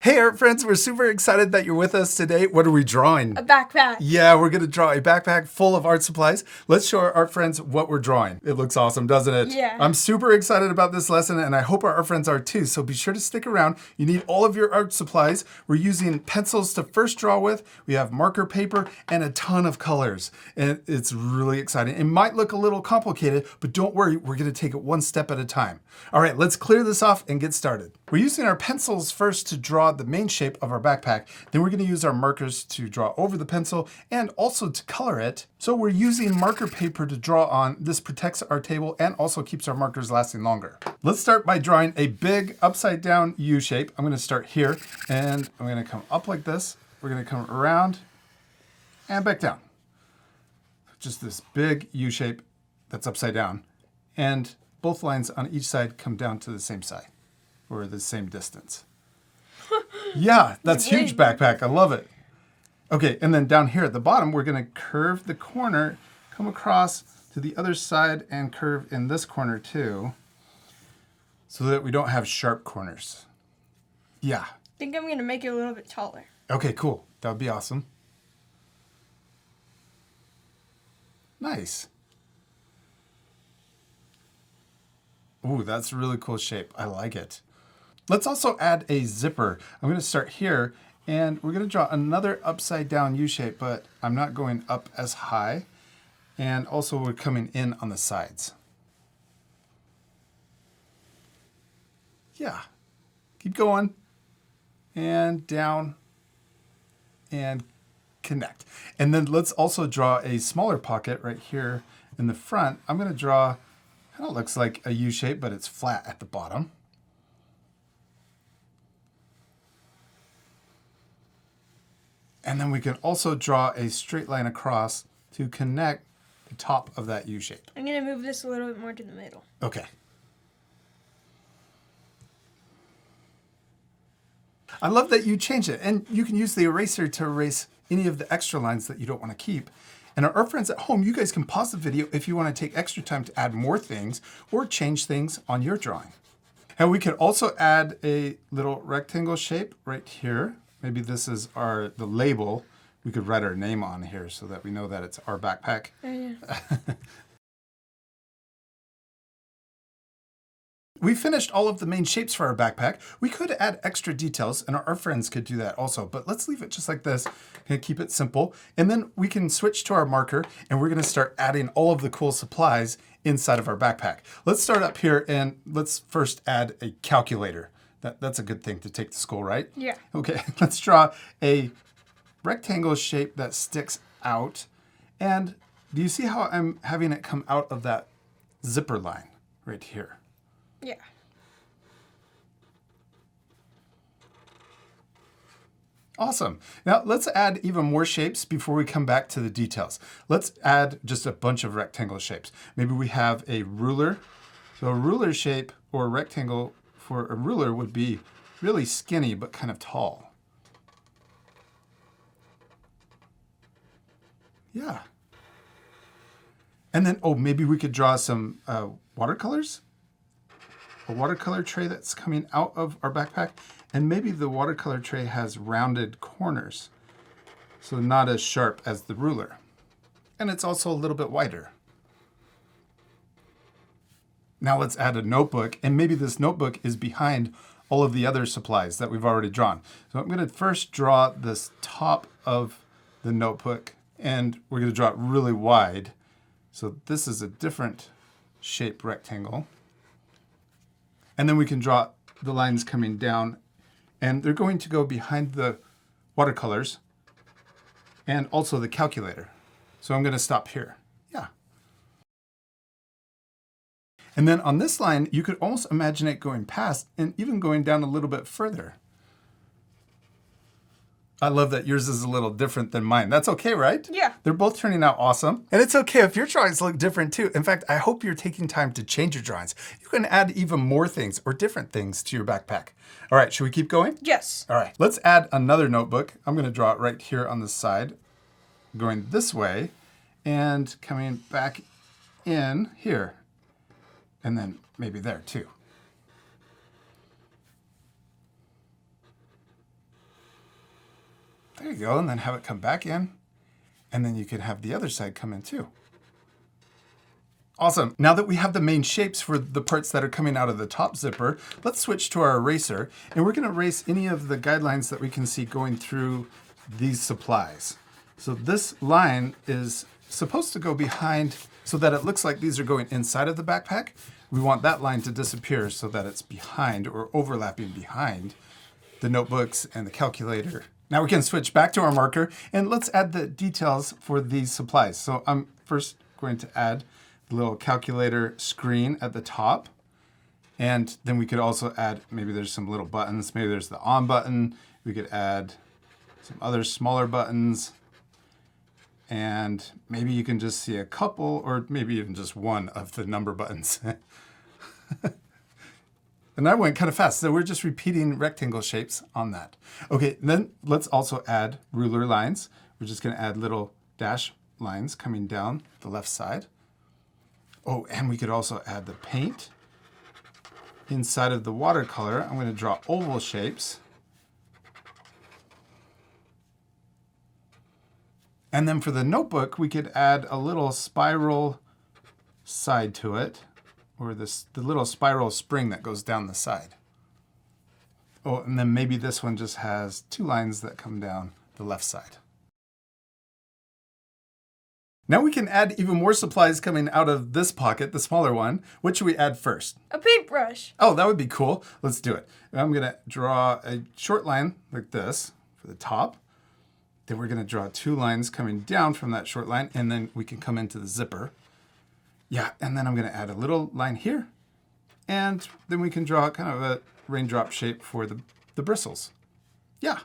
Hey, art friends, we're super excited that you're with us today. What are we drawing? A backpack. Yeah, we're going to draw a backpack full of art supplies. Let's show our art friends what we're drawing. It looks awesome, doesn't it? Yeah. I'm super excited about this lesson, and I hope our art friends are too, so be sure to stick around. You need all of your art supplies. We're using pencils to first draw with. We have marker paper and a ton of colors, and it's really exciting. It might look a little complicated, but don't worry, we're going to take it one step at a time. All right, let's clear this off and get started. We're using our pencils first to draw the main shape of our backpack. Then we're going to use our markers to draw over the pencil and also to color it. So we're using marker paper to draw on. This protects our table and also keeps our markers lasting longer. Let's start by drawing a big upside down U shape. I'm going to start here and I'm going to come up like this. We're going to come around and back down. Just this big U shape that's upside down. And both lines on each side come down to the same side or the same distance. Yeah, that's huge backpack. I love it. Okay, and then down here at the bottom, we're going to curve the corner, come across to the other side and curve in this corner too, so that we don't have sharp corners. Yeah. I think I'm going to make it a little bit taller. Okay, cool. That would be awesome. Nice. Ooh, that's a really cool shape. I like it. Let's also add a zipper. I'm going to start here and we're going to draw another upside down U shape, but I'm not going up as high. And also we're coming in on the sides. Yeah. Keep going. And down. And connect. And then let's also draw a smaller pocket right here in the front. I'm going to draw, kind of looks like a U shape, but it's flat at the bottom. And then we can also draw a straight line across to connect the top of that U shape. I'm going to move this a little bit more to the middle. Okay. I love that you changed it. And you can use the eraser to erase any of the extra lines that you don't want to keep. And our art friends at home, you guys can pause the video if you want to take extra time to add more things or change things on your drawing. And we can also add a little rectangle shape right here. Maybe this is the label. We could write our name on here so that we know that it's our backpack. Oh, yeah. We finished all of the main shapes for our backpack. We could add extra details, and our friends could do that also, but let's leave it just like this and keep it simple. And then we can switch to our marker, and we're gonna start adding all of the cool supplies inside of our backpack. Let's start up here, and let's first add a calculator. That's a good thing to take to school, right? Yeah. Okay, let's draw a rectangle shape that sticks out. And do you see how I'm having it come out of that zipper line right here? Yeah. Awesome. Now let's add even more shapes before we come back to the details. Let's add just a bunch of rectangle shapes. Maybe we have a ruler. So a ruler shape or a rectangle for a ruler would be really skinny but kind of tall. Yeah. And then, oh, maybe we could draw some watercolors. A watercolor tray that's coming out of our backpack. And maybe the watercolor tray has rounded corners, so not as sharp as the ruler. And it's also a little bit wider. Now let's add a notebook, and maybe this notebook is behind all of the other supplies that we've already drawn. So I'm going to first draw this top of the notebook, and we're going to draw it really wide. So this is a different shape rectangle. And then we can draw the lines coming down, and they're going to go behind the watercolors and also the calculator. So I'm going to stop here. Yeah. And then on this line, you could almost imagine it going past and even going down a little bit further. I love that yours is a little different than mine. That's okay, right? Yeah. They're both turning out awesome. And it's okay if your drawings look different too. In fact, I hope you're taking time to change your drawings. You can add even more things or different things to your backpack. All right, should we keep going? Yes. All right, let's add another notebook. I'm gonna draw it right here on the side, going this way and coming back in here. And then maybe there too. There you go, and then have it come back in. And then you can have the other side come in too. Awesome. Now that we have the main shapes for the parts that are coming out of the top zipper, let's switch to our eraser. And we're going to erase any of the guidelines that we can see going through these supplies. So this line is supposed to go behind so that it looks like these are going inside of the backpack. We want that line to disappear so that it's behind or overlapping behind the notebooks and the calculator. Now we can switch back to our marker and let's add the details for these supplies. So I'm first going to add the little calculator screen at the top. And then we could also add, maybe there's some little buttons. Maybe there's the on button. We could add some other smaller buttons. And maybe you can just see a couple or maybe even just one of the number buttons. And that went kind of fast. So we're just repeating rectangle shapes on that. Okay, then let's also add ruler lines. We're just going to add little dash lines coming down the left side. Oh, and we could also add the paint. Inside of the watercolor, I'm going to draw oval shapes. And then for the notebook, we could add a little spiral side to it, or the little spiral spring that goes down the side. Oh, and then maybe this one just has two lines that come down the left side. Now we can add even more supplies coming out of this pocket, the smaller one. What should we add first? A paintbrush. Oh, that would be cool. Let's do it. I'm going to draw a short line like this for the top. Then we're going to draw two lines coming down from that short line, and then we can come into the zipper. Yeah, and then I'm going to add a little line here, and then we can draw kind of a raindrop shape for the bristles. Yeah.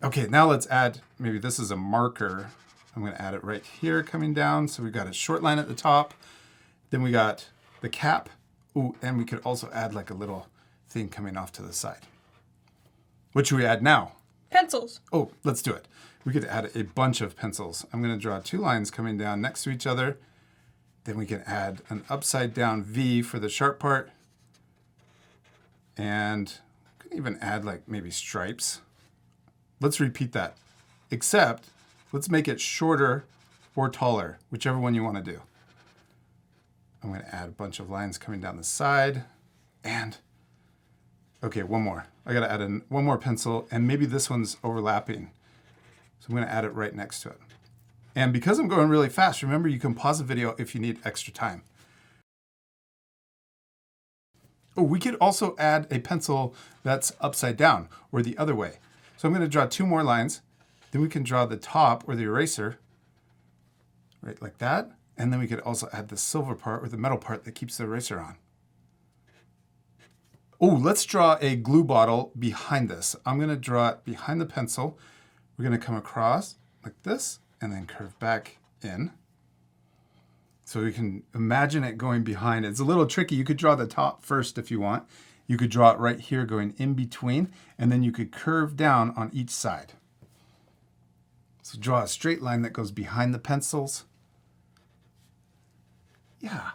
Okay, now let's add, maybe this is a marker. I'm going to add it right here coming down. So we've got a short line at the top. Then we got the cap. Ooh, and we could also add like a little thing coming off to the side. What should we add now? Pencils. Oh, let's do it. We could add a bunch of pencils. I'm going to draw two lines coming down next to each other. Then we can add an upside down V for the sharp part. And we can even add like maybe stripes. Let's repeat that. Except let's make it shorter or taller, whichever one you want to do. I'm going to add a bunch of lines coming down the side. And, okay, one more. I got to add one more pencil, and maybe this one's overlapping. So I'm going to add it right next to it. And because I'm going really fast, remember you can pause the video if you need extra time. Oh, we could also add a pencil that's upside down or the other way. So I'm going to draw two more lines. Then we can draw the top or the eraser right like that. And then we could also add the silver part or the metal part that keeps the eraser on. Oh, let's draw a glue bottle behind this. I'm going to draw it behind the pencil. We're going to come across like this and then curve back in. So we can imagine it going behind. It's a little tricky. You could draw the top first if you want. You could draw it right here going in between, and then you could curve down on each side. So draw a straight line that goes behind the pencils. Yeah.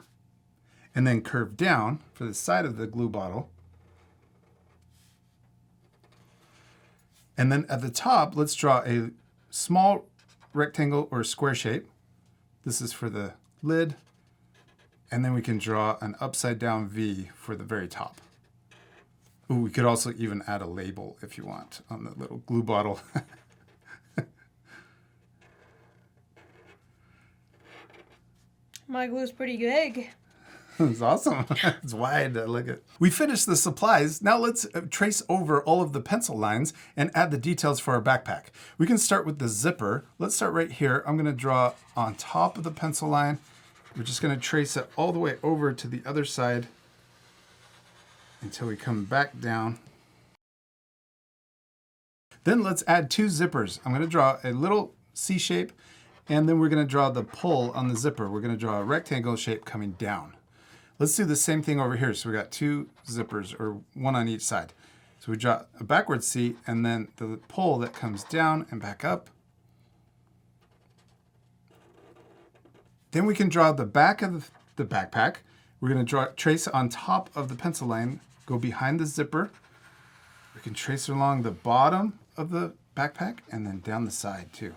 And then curve down for the side of the glue bottle. And then at the top, let's draw a small rectangle or square shape. This is for the lid. And then we can draw an upside down V for the very top. Ooh, we could also even add a label if you want on the little glue bottle. My glue's pretty big. It's awesome. It's wide. Look at. We finished the supplies. Now let's trace over all of the pencil lines and add the details for our backpack. We can start with the zipper. Let's start right here. I'm going to draw on top of the pencil line. We're just going to trace it all the way over to the other side until we come back down. Then let's add two zippers. I'm going to draw a little C shape, and then we're going to draw the pull on the zipper. We're going to draw a rectangle shape coming down. Let's do the same thing over here. So we got two zippers, or one on each side. So we draw a backward C, and then the pull that comes down and back up. Then we can draw the back of the backpack. We're going to trace on top of the pencil line, go behind the zipper. We can trace along the bottom of the backpack and then down the side too.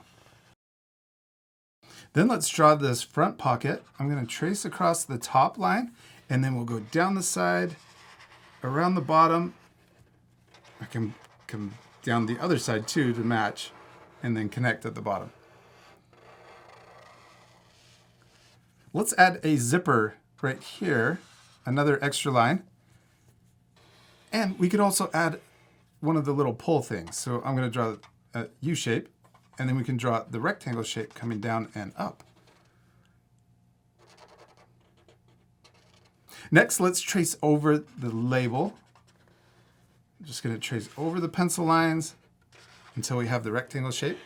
Then let's draw this front pocket. I'm going to trace across the top line and then we'll go down the side, around the bottom. I can come down the other side too to match and then connect at the bottom. Let's add a zipper right here, another extra line. And we could also add one of the little pull things. So I'm going to draw a U shape, and then we can draw the rectangle shape coming down and up. Next, let's trace over the label. I'm just going to trace over the pencil lines until we have the rectangle shape.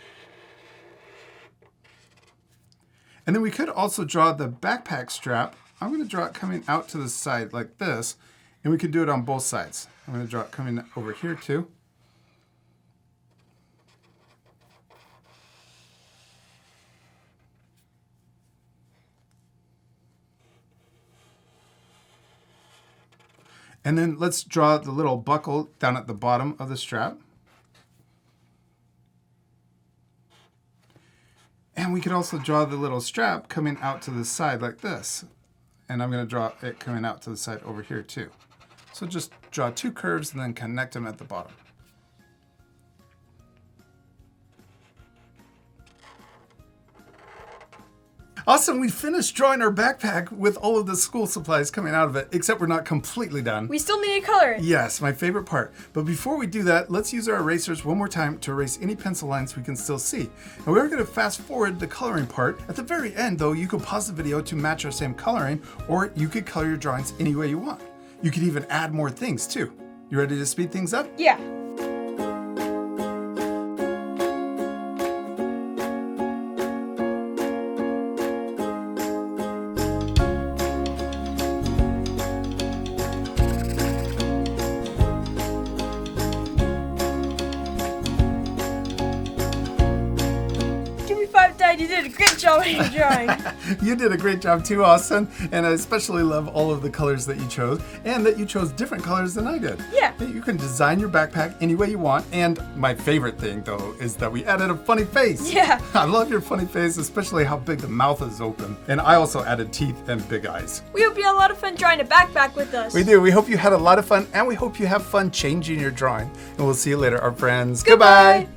And then we could also draw the backpack strap. I'm going to draw it coming out to the side like this, and we can do it on both sides. I'm going to draw it coming over here too. And then let's draw the little buckle down at the bottom of the strap. And we could also draw the little strap coming out to the side like this. And I'm going to draw it coming out to the side over here too. So just draw two curves and then connect them at the bottom. Awesome, we finished drawing our backpack with all of the school supplies coming out of it, except we're not completely done. We still need a color. Yes, my favorite part. But before we do that, let's use our erasers one more time to erase any pencil lines we can still see. And we're going to fast forward the coloring part. At the very end, though, you can pause the video to match our same coloring, or you could color your drawings any way you want. You could even add more things, too. You ready to speed things up? Yeah. Dad, you did a great job on your drawing. You did a great job too, Austin. And I especially love all of the colors that you chose, and that you chose different colors than I did. Yeah. You can design your backpack any way you want. And my favorite thing, though, is that we added a funny face. Yeah. I love your funny face, especially how big the mouth is open. And I also added teeth and big eyes. We hope you had a lot of fun drawing a backpack with us. We do. We hope you had a lot of fun, and we hope you have fun changing your drawing. And we'll see you later, our friends. Goodbye.